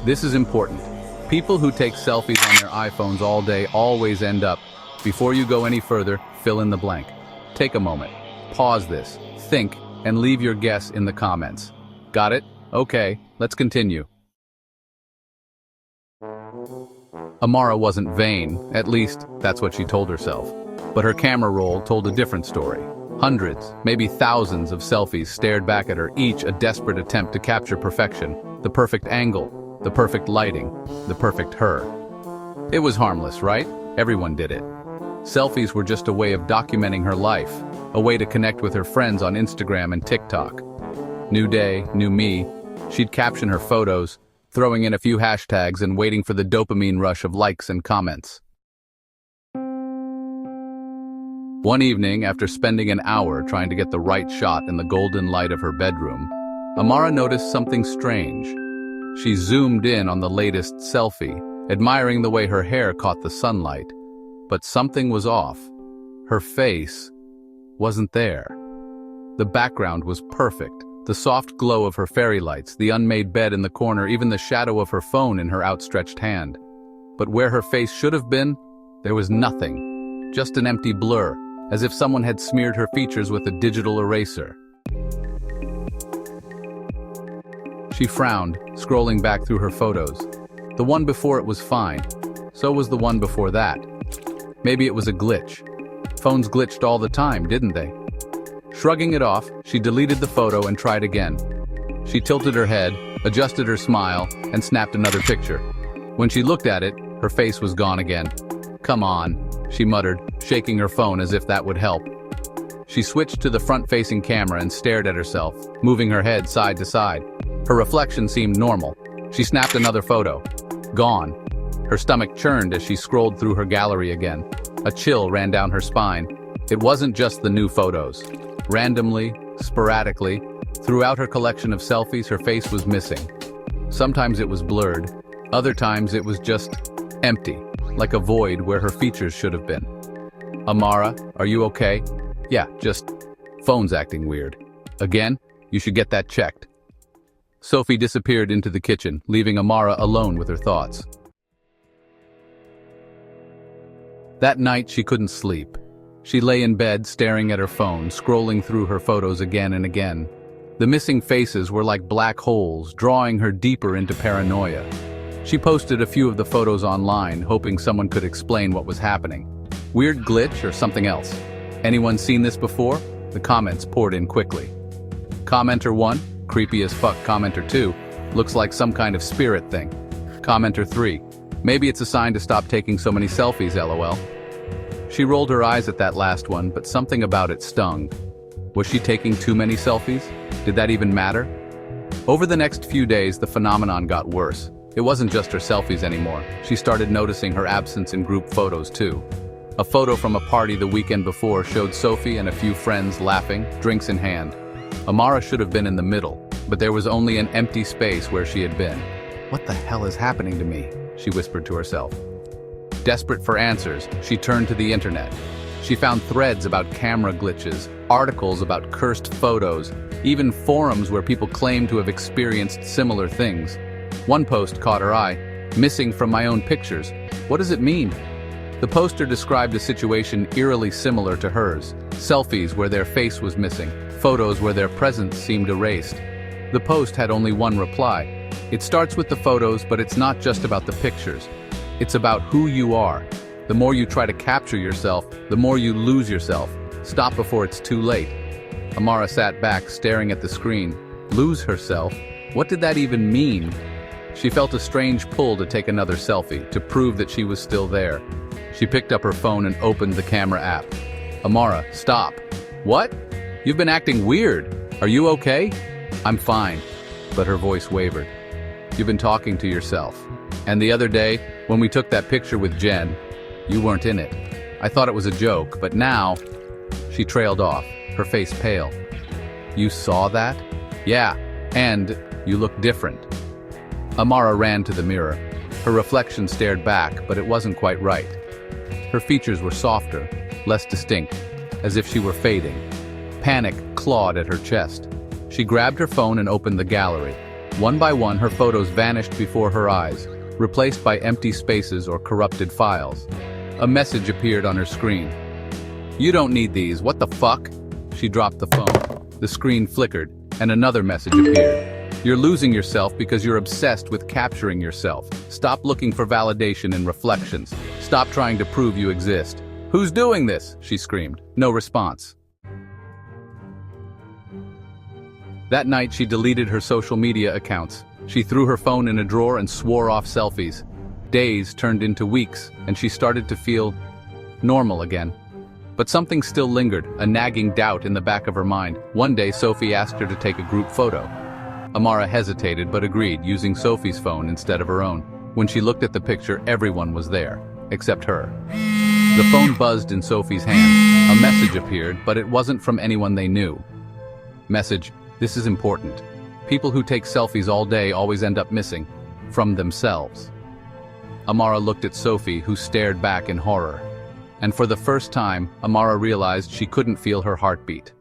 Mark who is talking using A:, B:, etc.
A: This is important. People who take selfies on their iPhones all day always end up. Before you go any further, fill in the blank. Take a moment. Pause this. Think, and leave your guess in the comments. Got it? Okay, let's continue. Amara wasn't vain, at least that's what she told herself. But her camera roll told a different story. Hundreds, maybe thousands of selfies stared back at her, each a desperate attempt to capture perfection, the perfect angle, the perfect lighting, the perfect her. It was harmless, right? Everyone did it. Selfies were just a way of documenting her life, a way to connect with her friends on Instagram and TikTok. New day, new me. She'd caption her photos, throwing in a few hashtags and waiting for the dopamine rush of likes and comments. One evening, after spending an hour trying to get the right shot in the golden light of her bedroom, Amara noticed something strange. She zoomed in on the latest selfie, admiring the way her hair caught the sunlight. But something was off. Her face wasn't there. The background was perfect. The soft glow of her fairy lights, the unmade bed in the corner, even the shadow of her phone in her outstretched hand. But where her face should have been, there was nothing. Just an empty blur, as if someone had smeared her features with a digital eraser. She frowned, scrolling back through her photos. The one before it was fine. So was the one before that. Maybe it was a glitch. Phones glitched all the time, didn't they? Shrugging it off, she deleted the photo and tried again. She tilted her head, adjusted her smile, and snapped another picture. When she looked at it, her face was gone again. "Come on," she muttered, shaking her phone as if that would help. She switched to the front-facing camera and stared at herself, moving her head side to side. Her reflection seemed normal. She snapped another photo. Gone. Her stomach churned as she scrolled through her gallery again. A chill ran down her spine. It wasn't just the new photos. Randomly, sporadically, throughout her collection of selfies, her face was missing. Sometimes it was blurred. Other times it was just empty, like a void where her features should have been. "Amara, are you okay?" "Yeah, just phone's acting weird." "Again? You should get that checked." Sophie disappeared into the kitchen, leaving Amara alone with her thoughts. That night she couldn't sleep. She lay in bed staring at her phone, scrolling through her photos again and again. The missing faces were like black holes, drawing her deeper into paranoia. She posted a few of the photos online, hoping someone could explain what was happening. Weird glitch or something else? Anyone seen this before? The comments poured in quickly. Commenter 1, creepy as fuck. Commenter 2, looks like some kind of spirit thing. Commenter 3, maybe it's a sign to stop taking so many selfies, lol. She rolled her eyes at that last one, but something about it stung. Was she taking too many selfies? Did that even matter? Over the next few days, the phenomenon got worse. It wasn't just her selfies anymore. She started noticing her absence in group photos too. A photo from a party the weekend before showed Sophie and a few friends laughing, drinks in hand. Amara should have been in the middle, but there was only an empty space where she had been. "What the hell is happening to me?" she whispered to herself. Desperate for answers, she turned to the internet. She found threads about camera glitches, articles about cursed photos, even forums where people claimed to have experienced similar things. One post caught her eye. "Missing from my own pictures. What does it mean?" The poster described a situation eerily similar to hers. Selfies where their face was missing, photos where their presence seemed erased. The post had only one reply. "It starts with the photos, but it's not just about the pictures. It's about who you are. The more you try to capture yourself, the more you lose yourself. Stop before it's too late." Amara sat back, staring at the screen. Lose herself? What did that even mean? She felt a strange pull to take another selfie, to prove that she was still there. She picked up her phone and opened the camera app. "Amara, stop." "What? You've been acting weird. Are you okay?" "I'm fine." But her voice wavered. "You've been talking to yourself. And the other day, when we took that picture with Jen, you weren't in it. I thought it was a joke, but now..." She trailed off, her face pale. "You saw that?" "Yeah, and you look different." Amara ran to the mirror. Her reflection stared back, but it wasn't quite right. Her features were softer, less distinct, as if she were fading. Panic clawed at her chest. She grabbed her phone and opened the gallery. One by one, her photos vanished before her eyes, replaced by empty spaces or corrupted files. A message appeared on her screen. "You don't need these, what the fuck?" She dropped the phone. The screen flickered, and another message appeared. "You're losing yourself because you're obsessed with capturing yourself. Stop looking for validation in reflections. Stop trying to prove you exist." "Who's doing this?" she screamed. No response. That night, she deleted her social media accounts. She threw her phone in a drawer and swore off selfies. Days turned into weeks, and she started to feel normal again. But something still lingered, a nagging doubt in the back of her mind. One day, Sophie asked her to take a group photo. Amara hesitated but agreed, using Sophie's phone instead of her own. When she looked at the picture, everyone was there, except her. The phone buzzed in Sophie's hand. A message appeared, but it wasn't from anyone they knew. Message: "This is important. People who take selfies all day always end up missing. From themselves." Amara looked at Sophie, who stared back in horror. And for the first time, Amara realized she couldn't feel her heartbeat.